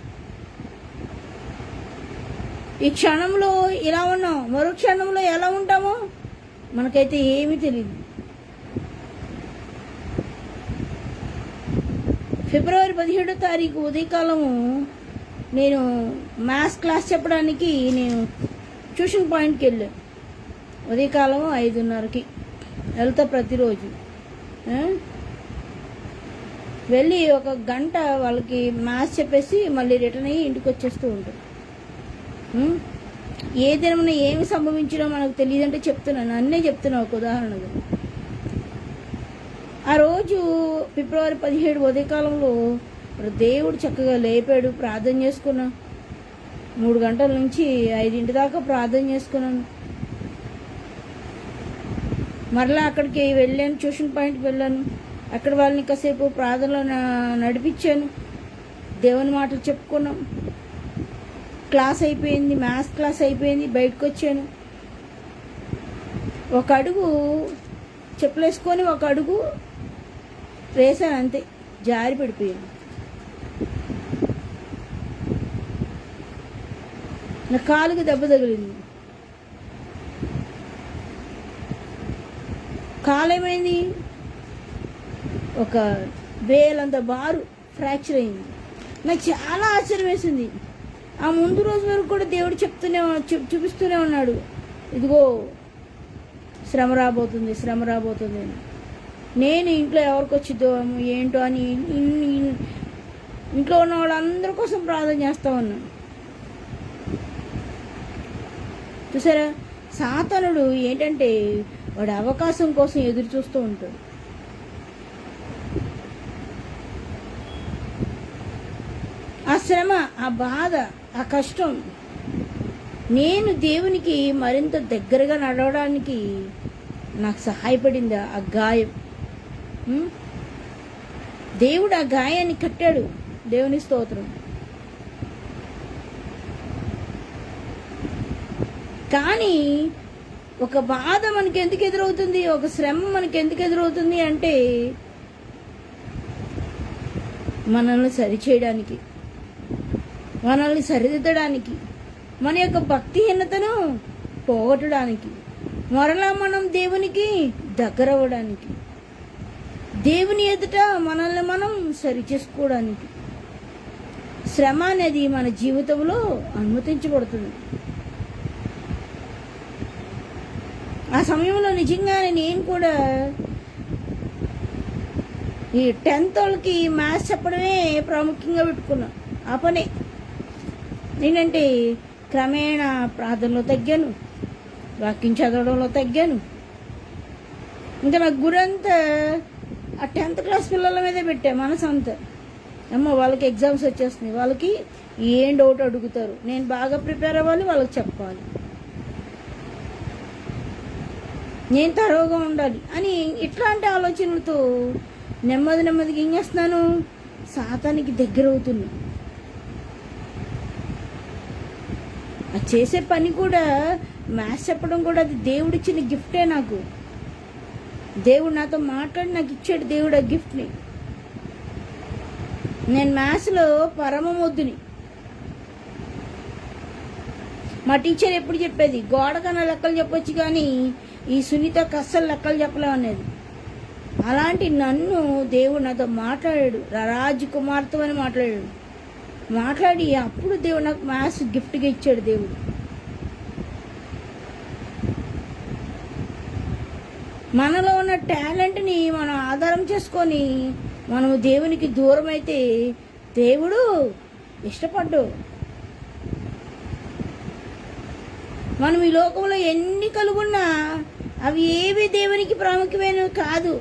ఈ క్షణంలో ఇలా ఉన్నాం, మరో క్షణంలో ఎలా ఉంటామో మనకైతే ఏమీ తెలియదు. ఫిబ్రవరి 17వ తారీఖు ఉదయకాలము నేను మ్యాథ్స్ క్లాస్ చెప్పడానికి నేను ట్యూషన్ పాయింట్కి వెళ్ళాను. ఉదయకాలం 5:30కి వెళ్తా ప్రతిరోజు. వెళ్ళి 1 గంట వాళ్ళకి మ్యాథ్స్ చెప్పేసి మళ్ళీ రిటర్న్ అయ్యి ఇంటికి వచ్చేస్తూ ఉంటాను. ఏ దినమున ఏమి సంభవించినో మనకు తెలియదంటే చెప్తున్నాను, అన్నీ చెప్తున్నాను. ఒక ఉదాహరణగా ఆ రోజు ఫిబ్రవరి 17 ఉదయకాలంలో దేవుడు చక్కగా లేపాడు. ప్రార్థన చేసుకున్నా. 3 గంటల నుంచి 5 దాకా ప్రార్థన చేసుకున్నాను. మరలా అక్కడికి వెళ్ళాను, ట్యూషన్ పాయింట్కి వెళ్ళాను. అక్కడ వాళ్ళని కాసేపు ప్రార్థనలో నడిపించాను. దేవుని మాటలు చెప్పుకున్నాం. క్లాస్ అయిపోయింది, మ్యాథ్స్ క్లాస్ అయిపోయింది. బయటకు వచ్చాను. 1 అడుగు చెప్పులేసుకొని 1 అడుగు వేసాను, అంతే. జారి పడిపోయాను. నా కాలుకి దెబ్బ తగిలింది. కాలు ఏమైంది? 1 వేలంత బారు ఫ్రాక్చర్ అయింది. నాకు చాలా ఆశ్చర్యం వేసింది. ఆ ముందు రోజు వరకు కూడా దేవుడు చూపిస్తూనే ఉన్నాడు, ఇదిగో శ్రమ రాబోతుంది, శ్రమ రాబోతుంది అని. నేను ఇంట్లో ఎవరికి వచ్చిద్దో ఏంటో అని ఇంట్లో ఉన్న వాళ్ళందరి కోసం ప్రార్థన చేస్తూ ఉన్నాను. చూసారా, సాతానుడు ఏంటంటే వాడి అవకాశం కోసం ఎదురు చూస్తూ ఉంటాడు. ఆ శ్రమ, ఆ బాధ, ఆ కష్టం నేను దేవునికి మరింత దగ్గరగా నడవడానికి నాకు సహాయపడింది. ఆ గాయం, దేవుడు ఆ గాయాన్ని కట్టాడు. దేవుని స్తోత్రం. కానీ ఒక బాధ మనకి ఎందుకు ఎదురవుతుంది, ఒక శ్రమ మనకి ఎందుకు ఎదురవుతుంది అంటే మనల్ని సరిచేయడానికి, మనల్ని సరిదిద్దడానికి, మన యొక్క భక్తిహీనతను పోగొట్టడానికి, మరలా మనం దేవునికి దగ్గరవ్వడానికి, దేవుని ఎదుట మనల్ని మనం సరిచేసుకోవడానికి శ్రమ అనేది మన జీవితంలో అనుమతించబడుతుంది. ఆ సమయంలో నిజంగానే నేను కూడా ఈ 10th వాళ్ళకి మ్యాథ్స్ చెప్పడమే ప్రాముఖ్యంగా పెట్టుకున్నా. ఆ పనే నేనంటే క్రమేణా ప్రార్థనలో తగ్గాను, వాక్యం చదవడంలో తగ్గాను. ఇంకా నాకు గురంతా ఆ 10th క్లాస్ పిల్లల మీదే పెట్టా మనసు అంతా. వాళ్ళకి ఎగ్జామ్స్ వచ్చేస్తున్నాయి, వాళ్ళకి ఏం డౌట్ అడుగుతారు, నేను బాగా ప్రిపేర్ అవ్వాలి, వాళ్ళకి చెప్పాలి, నేను తరోగా ఉండాలి అని ఇట్లాంటి ఆలోచనలతో నెమ్మదిగా ఏం చేస్తున్నాను, సాతానికి దగ్గర అవుతున్నా. అది చేసే పని కూడా, మ్యాథ్స్ చెప్పడం కూడా అది దేవుడిచ్చిన గిఫ్టే నాకు. దేవుడు నాతో మాట్లాడి నాకు ఇచ్చాడు దేవుడు ఆ గిఫ్ట్ని. నేను మ్యాథ్స్లో పరమమొద్దుని. మా టీచర్ ఎప్పుడు చెప్పేది, గోడకన్నా లెక్కలు చెప్పొచ్చు కానీ ఈ సునీతకు అస్సలు లెక్కలు చెప్పలేము అనేది. అలాంటి నన్ను దేవుడు నాతో మాట్లాడాడు, రాజకుమార్తె అని మాట్లాడి అప్పుడు దేవుడు నాకు మ్యాథ్స్ గిఫ్ట్గా ఇచ్చాడు దేవుడు. మనలో ఉన్న టాలెంట్ని మనం ఆధారం చేసుకొని మనము దేవునికి దూరం అయితే దేవుడు ఇష్టపడ్డు. మనం ఈ లోకంలో ఎన్ని కలుగున్నా అవి ఏవి దేవునికి ప్రాముఖ్యమైనవి కాదు.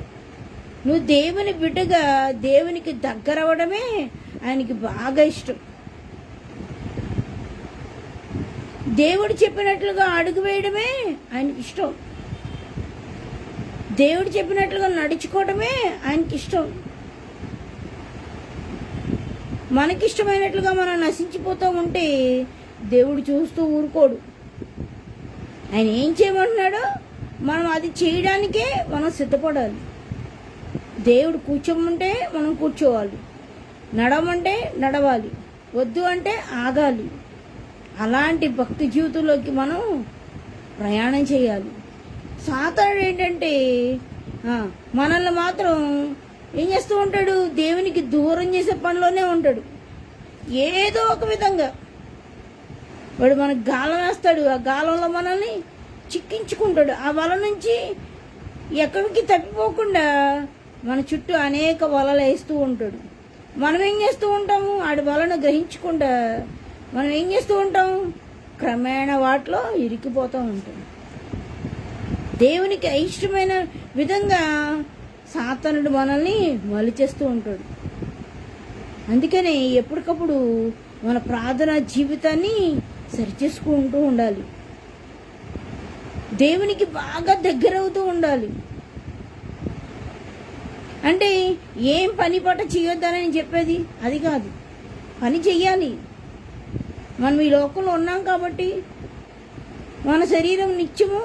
నువ్వు దేవుని బిడ్డగా దేవునికి దగ్గర అవ్వడమే ఆయనకి బాగా ఇష్టం. దేవుడు చెప్పినట్లుగా అడుగు వేయడమే ఆయనకి ఇష్టం. దేవుడు చెప్పినట్లుగా నడుచుకోవడమే ఆయనకి ఇష్టం. మనకిష్టమైనట్లుగా మనం నశించిపోతూ ఉంటే దేవుడు చూస్తూ ఊరుకోడు. ఆయన ఏం చేయమంటున్నాడో మనం అది చేయడానికే మనం సిద్ధపడాలి. దేవుడు కూర్చోమంటే మనం కూర్చోవాలి, నడవమంటే నడవాలి, వద్దు అంటే ఆగాలి. అలాంటి భక్తి జీవితంలోకి మనం ప్రయాణం చేయాలి. సాతానుడు ఏంటంటే మనల్ని మాత్రం ఏం చేస్తూ ఉంటాడు, దేవునికి దూరం చేసే పనిలోనే ఉంటాడు. ఏదో ఒక విధంగా వాడు మనకు గాలం వేస్తాడు, ఆ గాలంలో మనల్ని చిక్కించుకుంటాడు. ఆ వల నుంచి ఎక్కడికి తప్పిపోకుండా మన చుట్టూ అనేక వలలు వేస్తూ ఉంటాడు. మనం ఏం చేస్తూ ఉంటాము, ఆడి వలను గ్రహించకుండా మనం ఏం చేస్తూ ఉంటాం, క్రమేణా వాటిలో ఇరికిపోతూ ఉంటాం. దేవునికి అయిష్టమైన విధంగా సాతానుడు మనల్ని మలిచేస్తూ ఉంటాడు. అందుకనే ఎప్పటికప్పుడు మన ప్రార్థనా జీవితాన్ని సరిచేసుకుంటూ ఉండాలి. దేవునికి బాగా దగ్గరవుతూ ఉండాలి. అంటే ఏం పని పట్ట చేయొద్దని చెప్పేది అది కాదు, పని చెయ్యాలి. మనం ఈ లోకంలో ఉన్నాం కాబట్టి మన శరీరం నిత్యము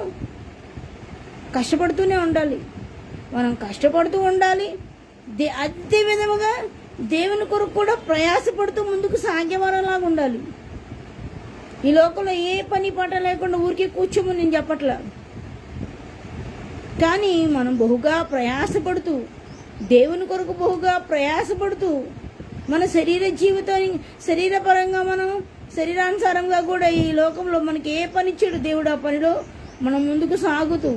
కష్టపడుతూనే ఉండాలి. మనం కష్టపడుతూ ఉండాలి. అదే విధముగా దేవుని కొరకు కూడా ప్రయాసపడుతూ ముందుకు సాగేవారలాగా ఉండాలి. ఈ లోకంలో ఏ పని పాట లేకుండా ఊరికే కూర్చోమని నేను చెప్పట్లా, కానీ మనం బహుగా ప్రయాసపడుతూ దేవుని కొరకు బహుగా ప్రయాసపడుతూ మన జీవితాన్ని శరీరపరంగా మనం శరీరానుసారంగా కూడా ఈ లోకంలో మనకి ఏ పని ఇచ్చాడు దేవుడు ఆ పనిలో మనం ముందుకు సాగుతూ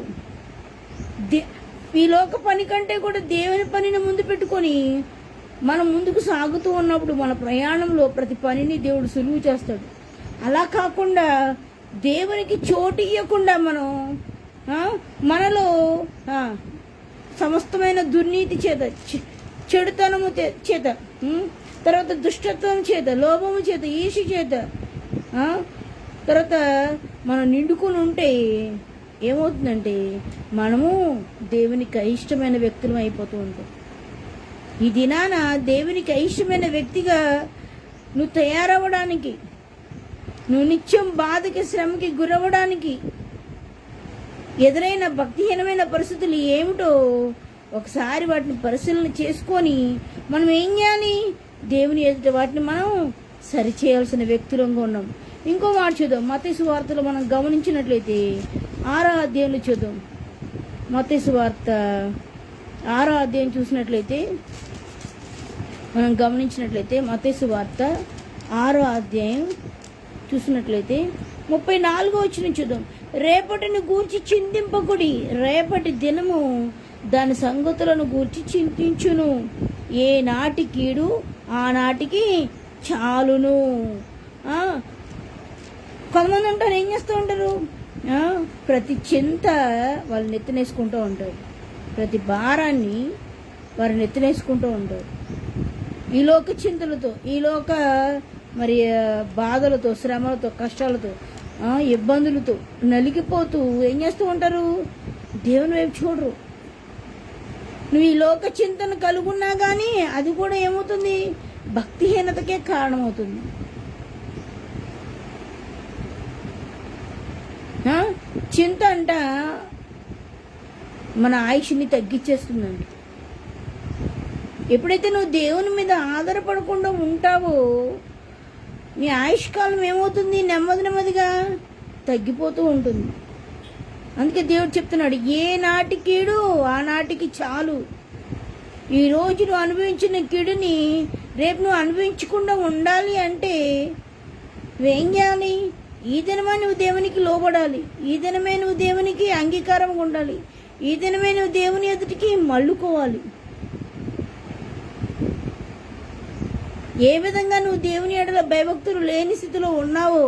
ఈ లోక పని కంటే కూడా దేవుని పనిని ముందు పెట్టుకొని మనం ముందుకు సాగుతూ ఉన్నప్పుడు మన ప్రయాణంలో ప్రతి పనిని దేవుడు సులువు చేస్తాడు. అలా కాకుండా దేవునికి చోటు ఇవ్వకుండా మనం మనలో సమస్తమైన దుర్నీతి చేత, చెడుతనము చేత, తర్వాత దుష్టత్వం చేత, లోభము చేత, ఈర్ష్య చేత తర్వాత మనం నిండుకుని ఉంటే ఏమవుతుందంటే మనము దేవునికి అయిష్టమైన వ్యక్తులం అయిపోతూ ఉంటాం. ఈ దినాన దేవునికి అయిష్టమైన వ్యక్తిగా నువ్వు తయారవ్వడానికి, నువ్వు నిత్యం బాధకి శ్రమకి గురవ్వడానికి ఎదురైన భక్తిహీనమైన పరిస్థితులు ఏమిటో ఒకసారి వాటిని పరిశీలన చేసుకొని మనం ఏం చేయాలి, దేవుని ఎదుట వాటిని మనం సరిచేయాల్సిన వ్యక్తులంగా ఉన్నాం. ఇంకో మాట చూద్దాం. మత్తయి సువార్తలో మనం గమనించినట్లయితే 6వ అధ్యాయంలో చూద్దాం. మత్తయి సువార్త 6వ అధ్యాయం చూసినట్లయితే మనం గమనించినట్లయితే మత్తయి సువార్త 6వ అధ్యాయం చూసినట్లయితే 34వ వచనం చూద్దాం. రేపటిని గూర్చి చింతింపకుడి, రేపటి దినము దాని సంగతులను గూర్చి చింతించును, ఏ నాటి కీడు ఆ నాటికి చాలును. కొంతమంది ఉంటారు, ఏం చేస్తూ ఉంటారు, ప్రతి చింత వాళ్ళు నెత్తినేసుకుంటూ ఉంటారు, ప్రతి భారాన్ని వారు నెత్తినేసుకుంటూ ఉంటారు. ఈ లోక చింతలతో, ఈ లోక మరి బాధలతో, శ్రమలతో, కష్టాలతో, ఇబ్బందులతో నలిగిపోతూ ఏం చేస్తూ ఉంటారు, దేవుని వైపు చూడరు. నువ్వు ఈ లోక చింతను కలుగున్నా కానీ అది కూడా ఏమవుతుంది, భక్తిహీనతకే కారణమవుతుంది. చింత అంట మన ఆయుష్ని తగ్గించేస్తుందండి. ఎప్పుడైతే నువ్వు దేవుని మీద ఆధారపడకుండా ఉంటావో నీ ఆయుష్కాలం ఏమవుతుంది, నెమ్మదిగా తగ్గిపోతూ ఉంటుంది. అందుకే దేవుడు చెప్తున్నాడు, ఏ నాటి కీడు ఆ నాటికి చాలు. ఈరోజు నువ్వు అనుభవించిన కీడుని రేపు నువ్వు అనుభవించకుండా ఉండాలి అంటే నువ్వేం చేయాలి, ఈ దినమే నువ్వు దేవునికి లోబడాలి, ఈ దినమే నువ్వు దేవునికి అంగీకారంగా ఉండాలి, ఈ దినమే నువ్వు దేవుని ఎదుటికి మళ్ళుకోవాలి. ఏ విధంగా నువ్వు దేవుని ఎడల భయభక్తులు లేని స్థితిలో ఉన్నావో,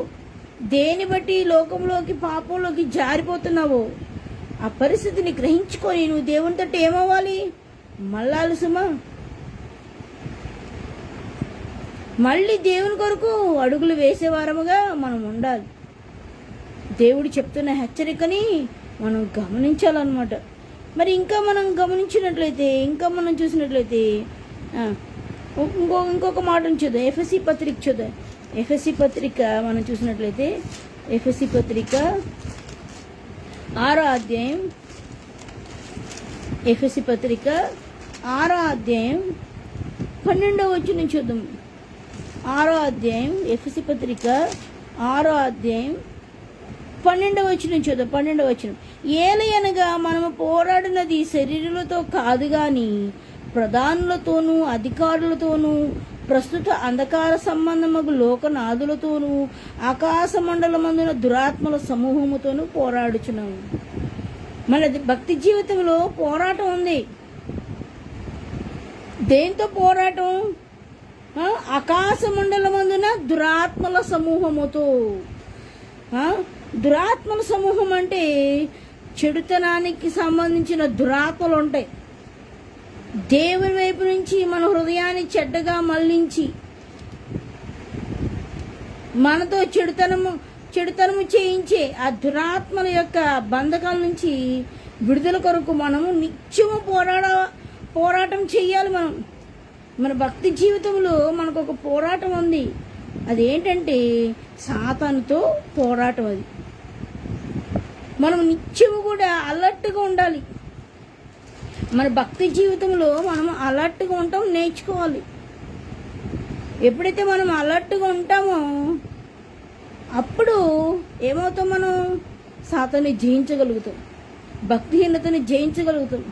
దేని బట్టి లోకంలోకి పాపంలోకి జారిపోతున్నావో ఆ పరిస్థితిని గ్రహించుకొని నువ్వు దేవునితో ఏమవ్వాలి, మళ్ళాలి సుమా. మళ్ళీ దేవుని కొరకు అడుగులు వేసేవారముగా మనం ఉండాలి. దేవుడు చెప్తున్న హెచ్చరికని మనం గమనించాలన్నమాట. మరి ఇంకా మనం గమనించినట్లయితే, ఇంకా మనం చూసినట్లయితే ఇంకొక మాట చూద్దాం. ఎఫెసీ పత్రిక చూద్దాం. ఎఫెసీ పత్రిక మనం చూసినట్లయితే ఎఫెసీ పత్రిక 6వ అధ్యాయం, ఎఫెసీ పత్రిక 6వ అధ్యాయం 12వ వచనం చూద్దాం. 6వ అధ్యాయం, ఎఫెసీ పత్రిక 6వ అధ్యాయం 12వ వచనం చూద్దాం. 12వ వచనం, ఏలయనగా మనము పోరాడినది శరీరులతో కాదు గాని ప్రధానులతోనూ అధికారులతోనూ ప్రస్తుత అంధకార సంబంధముగు లోకనాథులతోనూ ఆకాశ మండలమందున దురాత్మల సమూహముతోనూ పోరాడుచున్నాము. మన భక్తి జీవితంలో పోరాటం ఉంది. దేంతో పోరాటం? ఆకాశ మండలమందున దురాత్మల సమూహముతో. దురాత్మల సమూహం అంటే చెడుతనానికి సంబంధించిన దురాత్మలు ఉంటాయి. దేవుని వైపు నుంచి మన హృదయాన్ని చెడ్డగా మళ్లించి మనతో చెడుతనము చేయించే ఆ దురాత్మల యొక్క బంధకాల నుంచి విడుదల కొరకు మనము నిత్యము పోరాటం చేయాలి. మన భక్తి జీవితంలో మనకు ఒక పోరాటం ఉంది. అదేంటంటే సాతానుతో పోరాటం. అది మనం నిత్యము కూడా అలర్ట్గా ఉండాలి. మన భక్తి జీవితంలో మనం అలర్ట్గా ఉంటాం, నేర్చుకోవాలి. ఎప్పుడైతే మనం అలర్ట్గా ఉంటామో అప్పుడు ఏమవుతాం? మనం సాతాన్ని జయించగలుగుతాం, భక్తిహీనతని జయించగలుగుతాం.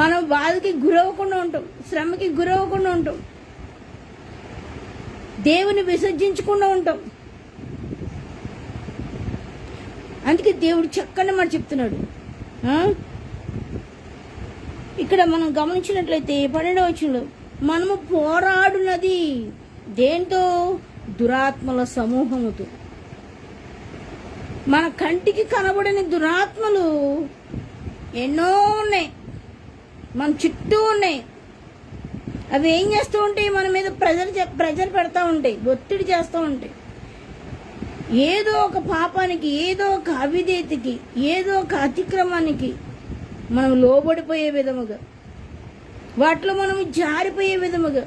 మనం బాధకి గురవ్వకుండా ఉంటాం, శ్రమకి గురవ్వకుండా ఉంటాం, దేవుని విసర్జించకుండా ఉంటాం. అందుకే దేవుడు చక్కని మాట చెప్తున్నాడు. ఇక్కడ మనం గమనించినట్లయితే 12వ వచనంలో, మనము పోరాడున్నది దేంతో? దురాత్మల సమూహముతో. మన కంటికి కనబడని దురాత్మలు ఎన్నో ఉన్నాయి, మన చుట్టూ ఉన్నాయి. అవి ఏం చేస్తూ ఉంటాయి? మన మీద ప్రెజర్ పెడతా ఉంటాయి, ఒత్తిడి చేస్తూ ఉంటాయి. ఏదో ఒక పాపానికి, ఏదో ఒక అవిధేయతకి, ఏదో ఒక అతిక్రమానికి మనం లోబడిపోయే విధముగా, వాటిలో మనం జారిపోయే విధముగా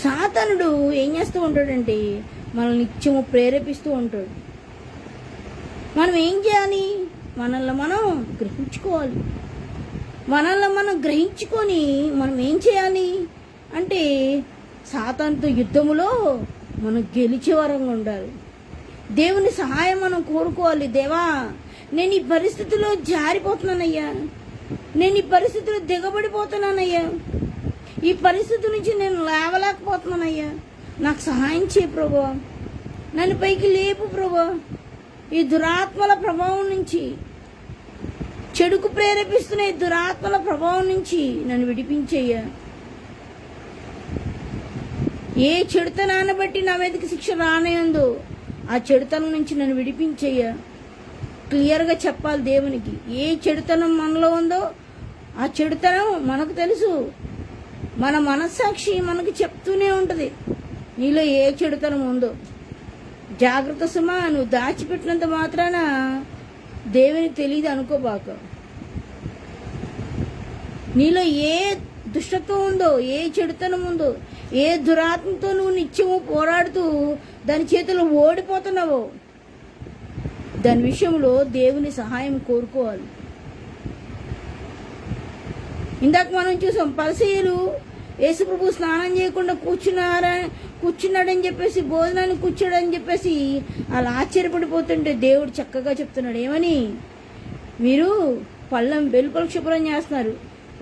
సాతానుడు ఏం చేస్తూ ఉంటాడంటే మనల్ని నిత్యము ప్రేరేపిస్తూ ఉంటాడు. మనం ఏం చేయాలి? మనల్ని మనం గ్రహించుకోవాలి. మనల్ని మనం గ్రహించుకొని మనం ఏం చేయాలి అంటే సాతానుతో యుద్ధములో మనం గెలిచే వరంగా ఉండాలి. దేవుని సహాయం మనం కోరుకోవాలి. దేవా, నేను ఈ పరిస్థితిలో జారిపోతున్నానయ్యా, నేను ఈ పరిస్థితిలో దిగబడిపోతున్నానయ్యా, ఈ పరిస్థితి నుంచి నేను లేవలేకపోతున్నానయ్యా, నాకు సహాయం చేయి ప్రభువా, నన్ను పైకి లేపు ప్రభువా, ఈ దురాత్మల ప్రభావం నుంచి, చెడుకు ప్రేరేపిస్తున్న ఈ దురాత్మల ప్రభావం నుంచి నన్ను విడిపించేయ్యా. ఏ చెడుతనాన్ని బట్టి నా మీదకి శిక్ష రానేయందో ఆ చెడుతనం నుంచి నన్ను విడిపించేయ్యా. క్లియర్గా చెప్పాలి దేవునికి. ఏ చెడుతనం మనలో ఉందో ఆ చెడుతనం మనకు తెలుసు. మన మనస్సాక్షి మనకు చెప్తూనే ఉంటుంది నీలో ఏ చెడుతనం ఉందో. జాగ్రత్త సుమా, నువ్వు దాచిపెట్టినంత మాత్రాన దేవునికి తెలియదు అనుకోబాక. నీలో ఏ దుష్టత్వం ఉందో, ఏ చెడుతనం ఉందో, ఏ దురాత్మతో నువ్వు నిత్యము పోరాడుతూ దాని చేతిలో ఓడిపోతున్నావో దాని విషయంలో దేవుని సహాయం కోరుకోవాలి. ఇందాక మనం చూసాం, పరిసయ్యులు యేసుప్రభు స్నానం చేయకుండా కూర్చున్నాడని చెప్పేసి, భోజనాన్ని కూర్చోడని చెప్పేసి అలా ఆశ్చర్యపడిపోతుంటే దేవుడు చక్కగా చెప్తున్నాడు. ఏమని? మీరు పళ్ళం వెలుపల శుభ్రం చేస్తున్నారు,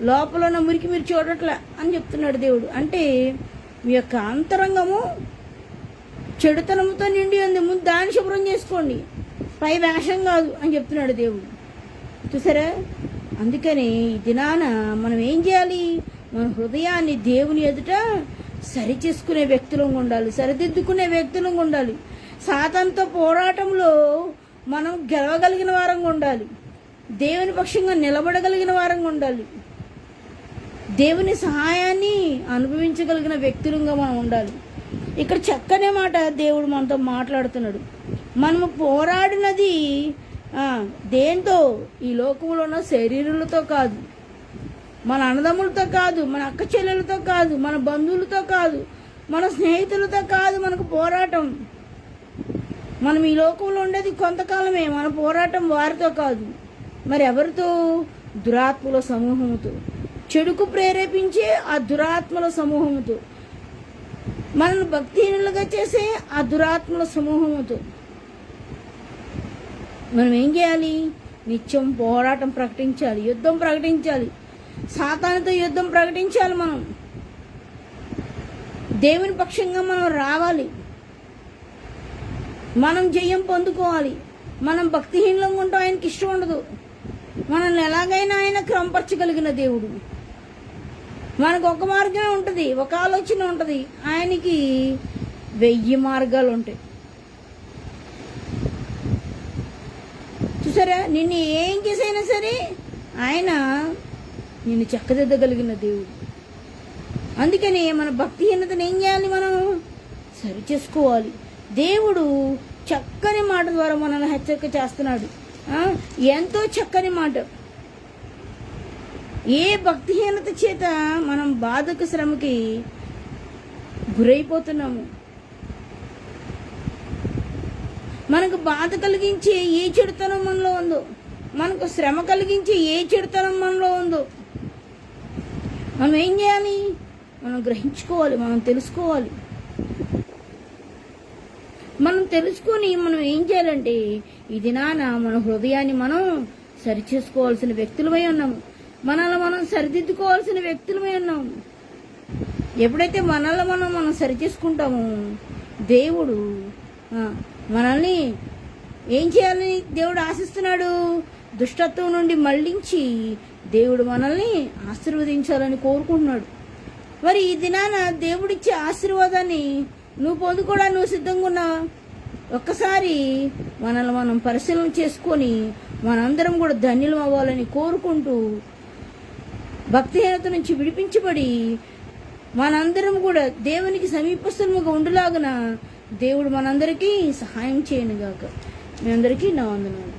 లోపల ఉన్న మురికి మీరు చూడట్లా అని చెప్తున్నాడు దేవుడు. అంటే మీ యొక్క అంతరంగము చెడుతనంతో నిండి ఉంది, ముందు దాన్ని శుభ్రం చేసుకోండి, పై వేషం కాదు అని చెప్తున్నాడు దేవుడు. చూసారా? అందుకని ఈ దినాన మనం ఏం చేయాలి? మన హృదయాన్ని దేవుని ఎదుట సరి చేసుకునే వ్యక్తులంగా ఉండాలి, సరిదిద్దుకునే వ్యక్తులంగా ఉండాలి. సాతానుతో పోరాటంలో మనం గెలవగలిగిన వారంగా ఉండాలి. దేవుని పక్షంగా నిలబడగలిగిన వారంగా ఉండాలి. దేవుని సహాయాన్ని అనుభవించగలిగిన వ్యక్తులుగా మనం ఉండాలి. ఇక్కడ చక్కనే మాట దేవుడు మనతో మాట్లాడుతున్నాడు. మనము పోరాడినది దేంతో? ఈ లోకంలో ఉన్న శరీరులతో కాదు, మన అన్నదమ్ములతో కాదు, మన అక్క చెల్లెలతో కాదు, మన బంధువులతో కాదు, మన స్నేహితులతో కాదు. మనకు పోరాటం, మనం ఈ లోకంలో ఉండేది కొంతకాలమే. మన పోరాటం వారితో కాదు, మరి ఎవరితో? దురాత్మల సమూహముతో, చెడుకు ప్రేరేపించే ఆ దురాత్మల సమూహముతో, మనల్ని భక్తిహీనులుగా చేసే ఆ దురాత్మల సమూహముతో. మనం ఏం చేయాలి? నిత్యం పోరాటం ప్రకటించాలి, యుద్ధం ప్రకటించాలి, సాతానుతో యుద్ధం ప్రకటించాలి. మనం దేవుని పక్షంగా మనం రావాలి, మనం జయం పొందుకోవాలి. మనం భక్తిహీనంగా ఉంటాం, ఆయనకి ఇష్టం ఉండదు. మనల్ని ఎలాగైనా ఆయన క్రమపరచగలిగిన దేవుడు. మనకు ఒక మార్గమే ఉంటుంది, ఒక ఆలోచన ఉంటుంది, ఆయనకి 1000 మార్గాలు ఉంటాయి. చూసారా, నిన్ను ఏం చేసైనా సరే ఆయన నిన్ను చక్కదిద్దగలిగిన దేవుడు. అందుకని మన భక్తిహీనతను ఏం చేయాలి? మనం సరి చేసుకోవాలి. దేవుడు చక్కని మాట ద్వారా మనల్ని హెచ్చరిక చేస్తున్నాడు. ఎంతో చక్కని మాట. ఏ భక్తిహీనత చేత మనం బాధకు శ్రమకి గురైపోతున్నాము? మనకు బాధ కలిగించే ఏ చెడుతనం మనలో ఉందో, మనకు శ్రమ కలిగించే ఏ చెడుతనం మనలో ఉందో మనం ఏం చేయాలి? మనం గ్రహించుకోవాలి, మనం తెలుసుకోవాలి. మనం తెలుసుకొని మనం ఏం చేయాలంటే, ఈ దినాన మన హృదయాన్ని మనం సరిచేసుకోవాల్సిన వ్యక్తులమై ఉన్నాము. మనల్ని మనం సరిదిద్దుకోవాల్సిన వ్యక్తులమై ఉన్నాము. ఎప్పుడైతే మనల్ని మనం సరిచేసుకుంటామో దేవుడు మనల్ని ఏం చేయాలని దేవుడు ఆశిస్తున్నాడు? దుష్టత్వం నుండి మళ్ళించి దేవుడు మనల్ని ఆశీర్వదించాలని కోరుకుంటున్నాడు. మరి ఈ దినాన దేవుడిచ్చే ఆశీర్వాదాన్ని నువ్వు పొందుకోవడానికి నువ్వు సిద్ధంగా ఉన్నావా? ఒక్కసారి మనల్ని మనం పరిశీలన చేసుకొని మనందరం కూడా ధన్యులం అవ్వాలని కోరుకుంటూ, భక్తిహీనత నుంచి విడిపించబడి మనందరం కూడా దేవునికి సమీపస్థులుగా ఉండలాగున దేవుడు మనందరికీ సహాయం చేయనుగాక. మీ అందరికీ నా వందనాలు.